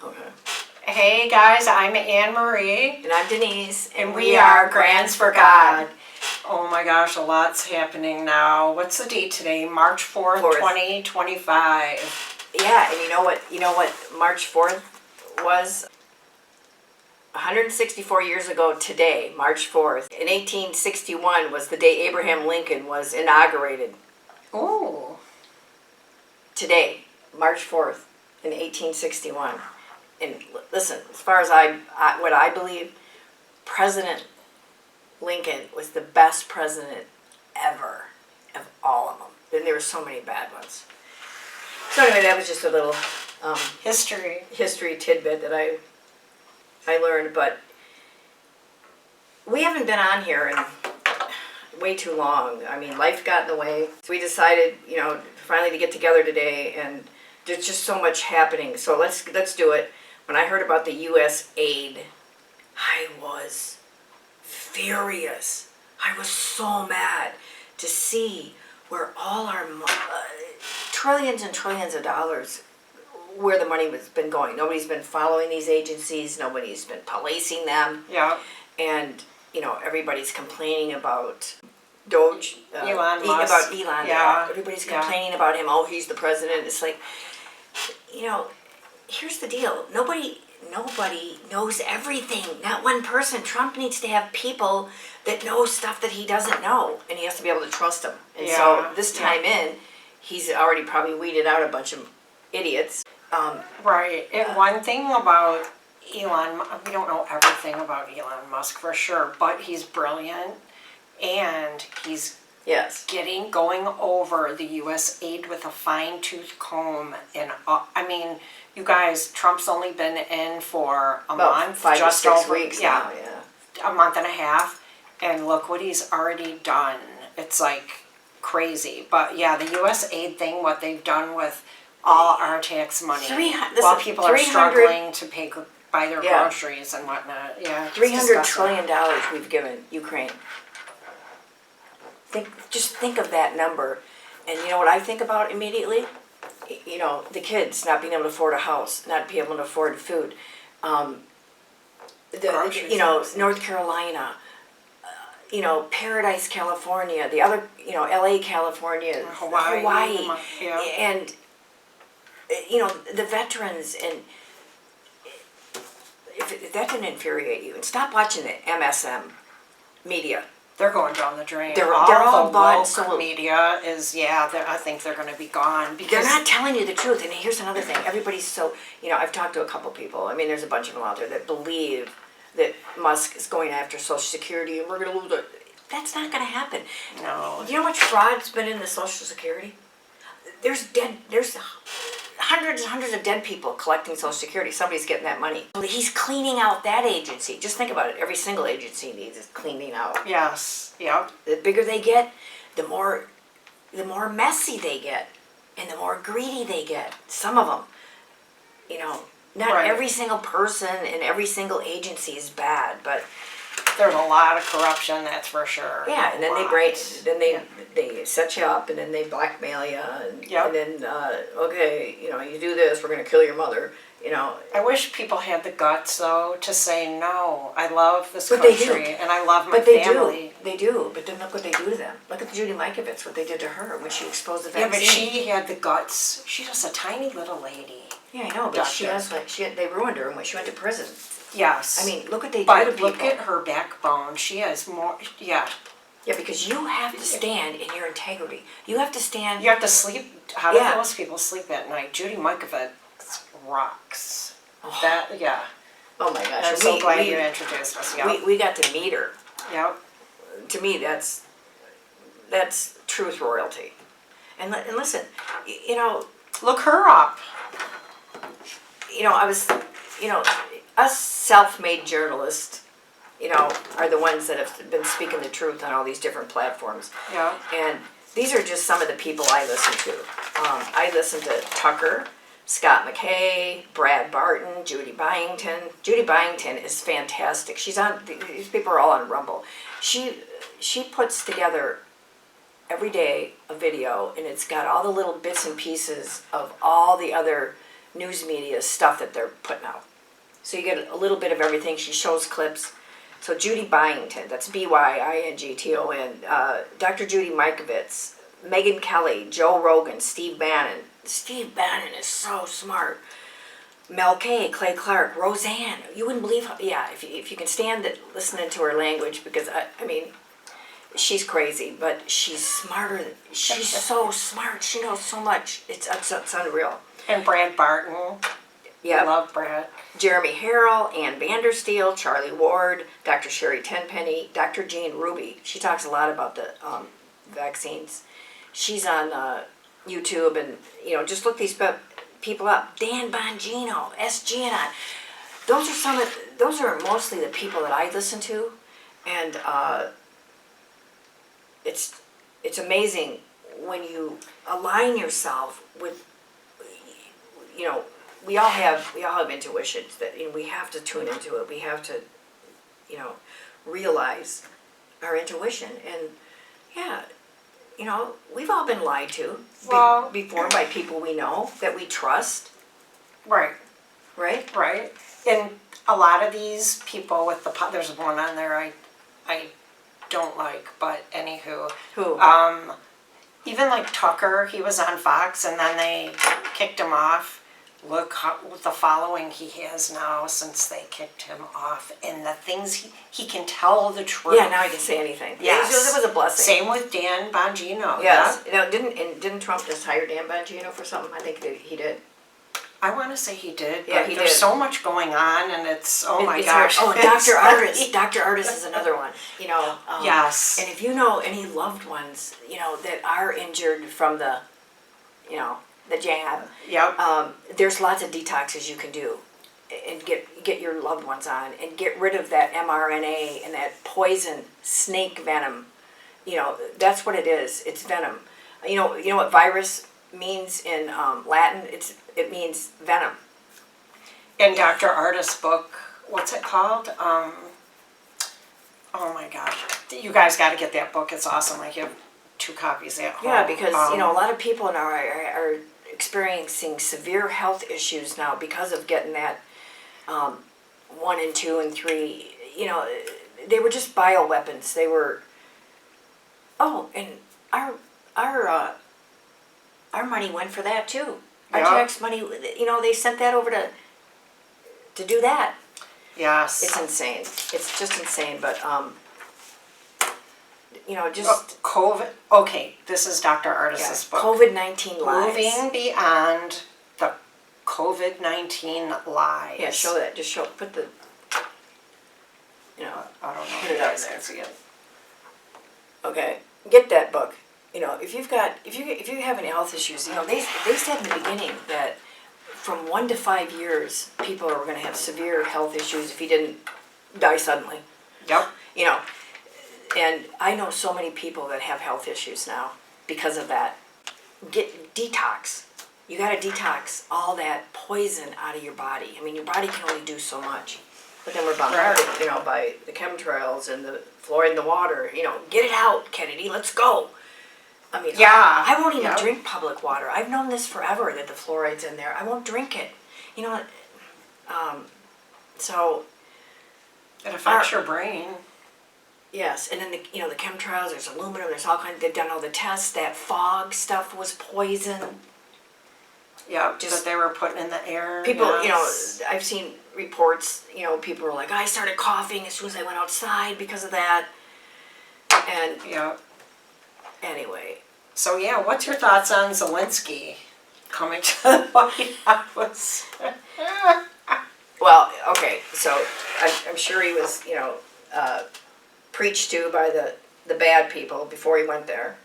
Okay. Hey guys, I'm Anne Marie. And I'm Denise. And we are Grands for God. Oh my gosh, a lot's happening now. What's the date today? March 4th, 2025. Yeah, and you know what March 4th was? 164 years ago today, March 4th, in 1861 was the day Abraham Lincoln was inaugurated. Oh. Today, March 4th, in 1861. And listen, as far as what I believe, President Lincoln was the best president ever, of all of them. Then there were so many bad ones. So anyway, that was just a little history tidbit that I learned. But we haven't been on here in way too long. I mean, life got in the way. So we decided, finally to get together today, and there's just so much happening. So let's do it. When I heard about the U.S. aid, I was furious. I was so mad to see where all our trillions and trillions of dollars, where the money has been going. Nobody's been following these agencies. Nobody's been policing them. Yeah. And, everybody's complaining about Doge. Elon Musk. About Elon. Yeah. Everybody's complaining about him. Oh, he's the president. It's like, here's the deal. Nobody knows everything. Not one person. Trump needs to have people that know stuff that he doesn't know, and he has to be able to trust them. And so this time in, he's already probably weeded out a bunch of idiots. Right. And one thing about Elon, we don't know everything about Elon Musk for sure, but he's brilliant, and he's going over the U.S. aid with a fine-tooth comb. And you guys, Trump's only been in for a month, 5 just to 6 over weeks now, a month and a half, and look what he's already done. It's like crazy. But yeah, the U.S. aid thing, what they've done with all our tax money, while people are struggling to buy their groceries and whatnot. Yeah, $300 trillion we've given Ukraine. Just think of that number, and you know what I think about immediately? The kids not being able to afford a house, not being able to afford food. North Carolina, Paradise, California, the other, LA, California, Hawaii. Yeah. And, the veterans, and if that didn't infuriate you, and stop watching the MSM media. They're going down the drain. They're all bought and sold. Media is, I think they're going to be gone. Because they're not telling you the truth. And here's another thing. Everybody's so, I've talked to a couple people. I mean, there's a bunch of them out there that believe that Musk is going after Social Security and we're going to lose it. That's not going to happen. No. Do you know how much fraud's been in the Social Security? There's hundreds and hundreds of dead people collecting Social Security. Somebody's getting that money. He's cleaning out that agency. Just think about it. Every single agency needs is cleaning out. Yes. Yep. The bigger they get, the more messy they get, and the more greedy they get. Some of them, not every single person in every single agency is bad, but there's a lot of corruption, that's for sure. Yeah, and then they set you up, and then they blackmail you, and then you do this, we're going to kill your mother. I wish people had the guts though to say no. I love this country, and I love my family. They do, but then look what they do to them. Look at Judy Mikovits, what they did to her when she exposed the vaccine. Yeah, but she had the guts. She's just a tiny little lady. Yeah, I know, but they ruined her when she went to prison. Yes. I mean, look what they do to people. But look at her backbone. She has more, Yeah, because you have to stand in your integrity. You have to stand. You have to sleep. How do those people sleep at night? Judy Mikovits rocks. Oh my gosh. I'm so glad you introduced us. Yep. We got to meet her. Yep. To me, that's truth royalty. And listen, look her up. I was, us self-made journalists, are the ones that have been speaking the truth on all these different platforms. Yeah. And these are just some of the people I listen to. I listen to Tucker, Scott McKay, Brad Barton, Judy Byington. Judy Byington is fantastic. She's on, these people are all on Rumble. She puts together every day a video, and it's got all the little bits and pieces of all the other news media stuff that they're putting out. So you get a little bit of everything. She shows clips. So Judy Byington, that's Byington, Dr. Judy Mikovits, Megyn Kelly, Joe Rogan, Steve Bannon. Steve Bannon is so smart. Mel K, Clay Clark, Roseanne. You wouldn't believe how, yeah, if you can stand it, listening to her language, because I mean, she's crazy, but she's smarter. She's so smart. She knows so much. It's unreal. And Brad Barton. Yeah. Love Brad. Jeremy Harrell, Ann Vandersteel, Charlie Ward, Dr. Sherry Tenpenny, Dr. Jean Ruby. She talks a lot about the vaccines. She's on YouTube, and just look these people up. Dan Bongino, SGAnon. Those are mostly the people that I listen to, and it's amazing when you align yourself with, we all have intuitions that we have to tune into it. We have to, realize our intuition, and yeah, we've all been lied to before by people we know that we trust. Right. Right. Right. And a lot of these people with there's one on there I don't like, but anywho. Who? Even like Tucker, he was on Fox, and then they kicked him off. Look what the following he has now since they kicked him off, and the things he can tell the truth. Yeah, now he can say anything. Yes. It was a blessing. Same with Dan Bongino. Yes. Didn't Trump just hire Dan Bongino for something? I think he did. I want to say he did. Yeah, but he there's did. so much going on, and it's my It's gosh. hard. Oh, Dr. Artis. Dr. Artis is another one. Yes. And if you know any loved ones, that are injured from the jab. Yep. There's lots of detoxes you can do, and get your loved ones on, and get rid of that mRNA and that poison snake venom. That's what it is. It's venom. You know what virus means in Latin? It means venom. In Dr. Artis' book, what's it called? Oh my gosh. You guys got to get that book. It's awesome. I have 2 copies at home. Yeah, because a lot of people now are experiencing severe health issues now because of getting that 1 and 2 and 3. They were just bioweapons. They were. Oh, and our money went for that too. Our tax money. They sent that over to do that. Yes. It's insane. It's just insane. But just COVID. Okay, this is Dr. Artis' book. COVID-19 lies. Moving beyond the COVID-19 lies. Yeah, show that. Just put the. I don't know. Put it up there. Can see it. Okay, get that book. If you have any health issues, they said in the beginning that from 1 to 5 years, people are going to have severe health issues if you didn't die suddenly. Yep. And I know so many people that have health issues now because of that. Get detox. You got to detox all that poison out of your body. I mean, your body can only do so much. But then we're bombarded, by the chemtrails and the fluoride in the water. Get it out, Kennedy. Let's go. I mean, yeah, I won't even drink public water. I've known this forever that the fluoride's in there. I won't drink it. So it affects your brain. Yes, and then the chemtrails. There's aluminum. There's all kinds. They've done all the tests. That fog stuff was poison. Yeah, just that they were putting in the air. People, I've seen reports. People were like, I started coughing as soon as I went outside because of that. And anyway. So what's your thoughts on Zelensky coming to the White House? Well, okay, so I'm sure he was, preached to by the bad people before he went there,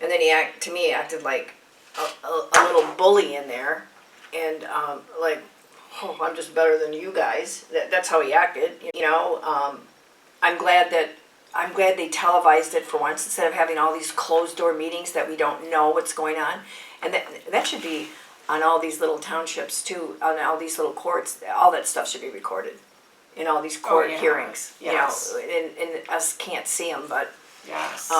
and then he acted like a little bully in there, and I'm just better than you guys. That's how he acted. I'm glad they televised it for once instead of having all these closed door meetings that we don't know what's going on, and that should be on all these little townships too, on all these little courts. All that stuff should be recorded in all these court hearings. Yes. And us can't see them, but yes.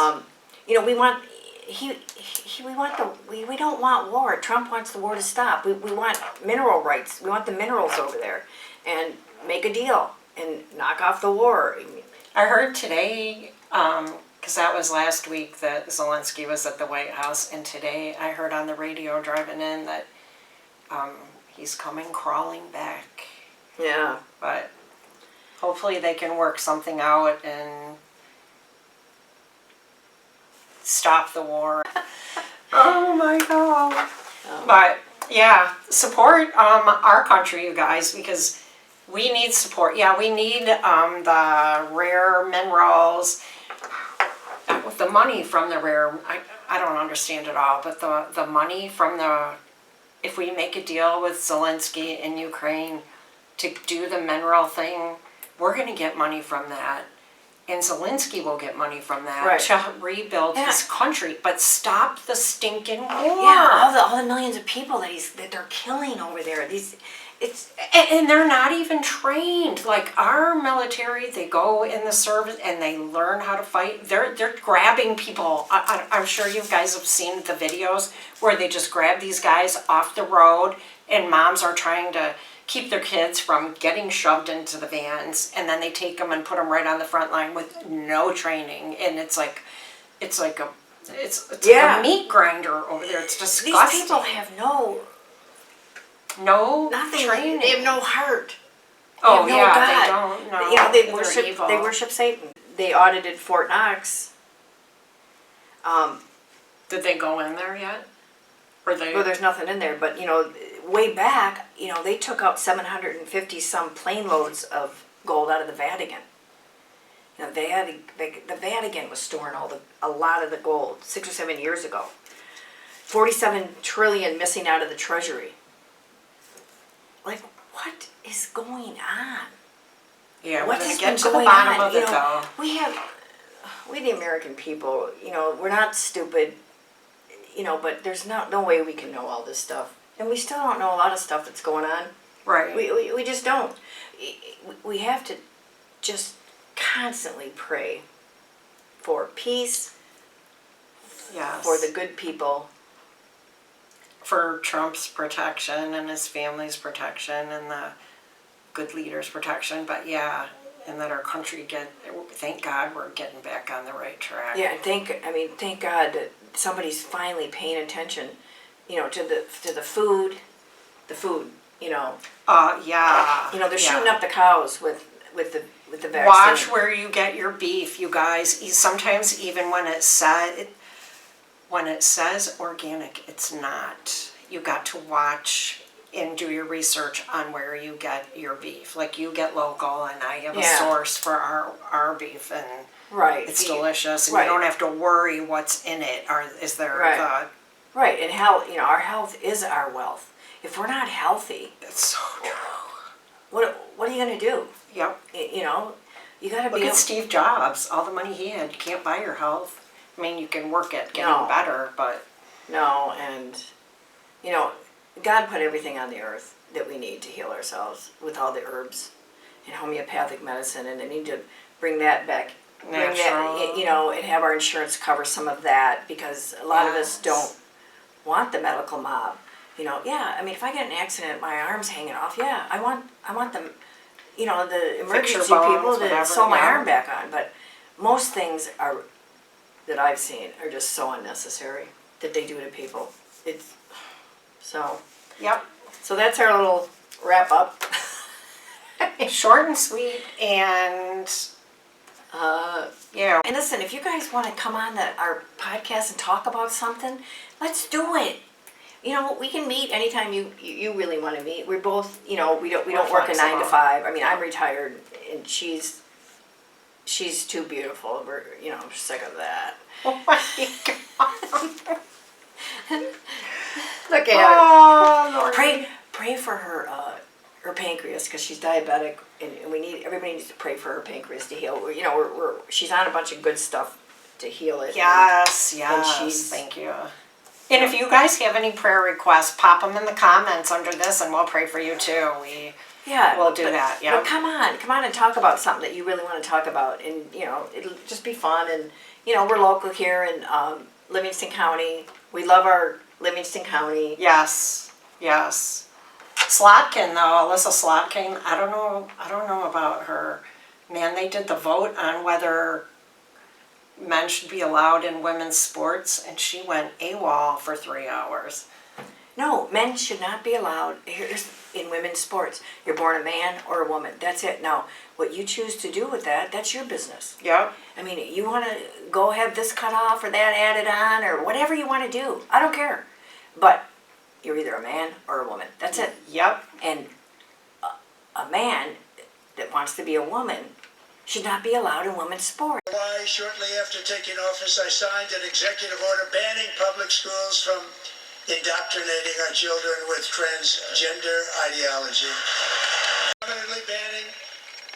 we want we don't want war. Trump wants the war to stop. We want mineral rights. We want the minerals over there, and make a deal and knock off the war. I heard today, because that was last week that Zelensky was at the White House, and today I heard on the radio driving in that he's coming crawling back. Yeah. But hopefully they can work something out and stop the war. Oh my God. But yeah, support our country, you guys, because we need support. Yeah, we need the rare minerals. With the money from the rare, I don't understand it all, but the money from if we make a deal with Zelensky in Ukraine to do the mineral thing, we're going to get money from that. And Zelensky will get money from that to rebuild his country, but stop the stinking war. Yeah, all the millions of people that they're killing over there. And they're not even trained. Like our military, they go in the service and they learn how to fight. They're grabbing people. I'm sure you guys have seen the videos where they just grab these guys off the road, and moms are trying to keep their kids from getting shoved into the vans, and then they take them and put them right on the front line with no training, and it's like a meat grinder over there. It's disgusting. These people have nothing. Training. They have no heart. Oh no yeah, God. they don't know. You know, They're evil. they worship Satan. They audited Fort Knox. Did they go in there yet? Well, there's nothing in there, but way back, they took out 750 some plane loads of gold out of the Vatican. The Vatican was storing a lot of the gold 6 or 7 years ago. 47 trillion missing out of the treasury. Like, what is going on? Yeah, what we're has gonna get been to the going bottom on? of it though. We the American people, we're not stupid, but there's no way we can know all this stuff. And we still don't know a lot of stuff that's going on. Right. We just don't. We have to just constantly pray for peace, Yes. for the good people. For Trump's protection and his family's protection and the good leaders' protection. But yeah, and that our country thank God we're getting back on the right track. Yeah, and thank God that somebody's finally paying attention, to the food, Yeah. they're shooting up the cows with the vaccine. Watch where you get your beef, you guys. Sometimes even when it says organic, it's not. You got to watch and do your research on where you get your beef. Like you get local, and I have a source for our beef, and it's delicious, and you don't have to worry what's in it. Or is there Right, and our health is our wealth. If we're not healthy, That's so true. what are you going to do? Yep. You got to be. Look at Steve Jobs. All the money he had, you can't buy your health. I mean, you can work at getting better, but no, and God put everything on the earth that we need to heal ourselves with all the herbs and homeopathic medicine, and they need to bring that back. Natural. And have our insurance cover some of that, because a lot of us don't want the medical mob. If I get in an accident, my arm's hanging off. Yeah, I want them, the emergency people to sew my arm back on. But most things that I've seen are just so unnecessary that they do to people. Yep. So that's our little wrap up. Short and sweet, and And listen, if you guys want to come on our podcast and talk about something, let's do it. We can meet anytime you really want to meet. We're both, we don't work a 9 to 5. I mean, I'm retired, and she's too beautiful. We're sick of that. oh my God. Look at Oh, her. Pray for her pancreas, because she's diabetic, and everybody needs to pray for her pancreas to heal. She's on a bunch of good stuff to heal it. Yes, and thank you. And if you guys have any prayer requests, pop them in the comments under this, and we'll pray for you too. We'll do that. Yeah. But come on and talk about something that you really want to talk about, and it'll just be fun. And we're local here, and Livingston County. We love our Livingston County. Yes, yes. Slotkin though, Alyssa Slotkin, I don't know about her. Man, they did the vote on whether men should be allowed in women's sports, and she went AWOL for 3 hours. No, men should not be allowed. Here's in women's sports. You're born a man or a woman. That's it. Now, what you choose to do with that, that's your business. Yep. I mean, you want to go have this cut off or that added on or whatever you want to do. I don't care. But you're either a man or a woman. That's it. Yep. And a man that wants to be a woman should not be allowed in women's sports. Why, shortly after taking office, I signed an executive order banning public schools from indoctrinating our children with transgender ideology, permanently banning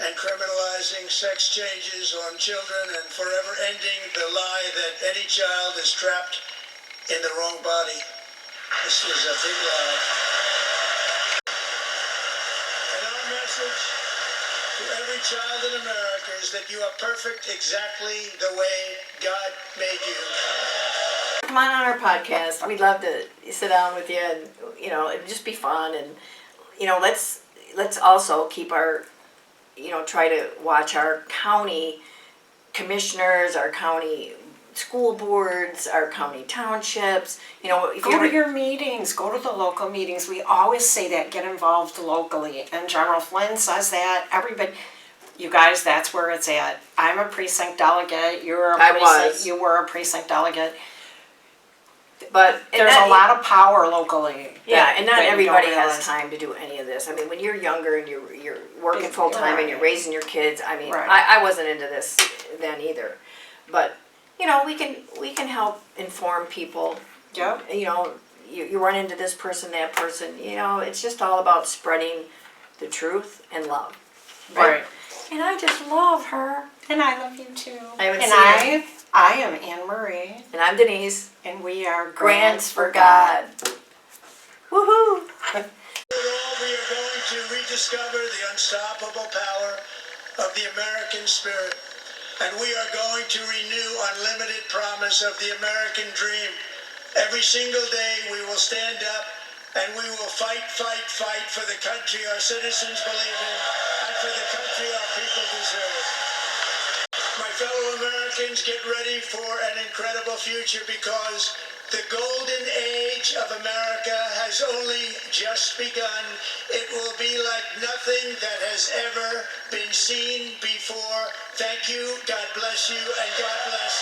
and criminalizing sex changes on children, and forever ending the lie that any child is trapped in the wrong body. This was a big lie. And our message to every child in America is that you are perfect exactly the way God made you. Come on our podcast. We'd love to sit down with you and, it'd just be fun. And, let's also keep our, try to watch our county commissioners, our county school boards, our county townships, if Go to your meetings, go to the local meetings. We always say that, get involved locally. And General Flynn says that, everybody, you guys, that's where it's at. I'm a precinct delegate, you were a precinct delegate. But there's a lot of power locally. Yeah, and not everybody has time to do any of this. I mean, when you're younger and you're working full time and you're raising your kids, I mean, I wasn't into this then either. But we can help inform people. Yeah. You run into this person, that person. It's just all about spreading the truth and love. Right. And I just love her. And I love you too. I am Anne Marie. And I'm Denise. And we are Grants for God. Woohoo! We are going to rediscover the unstoppable power of the American spirit. And we are going to renew unlimited promise of the American dream. Every single day we will stand up and we will fight for the country our citizens believe in and for the country our people deserve. My fellow Americans, get ready for an incredible future, because the golden age of America has only just begun. It will be like nothing that has ever been seen before. Thank you, God bless you, and God bless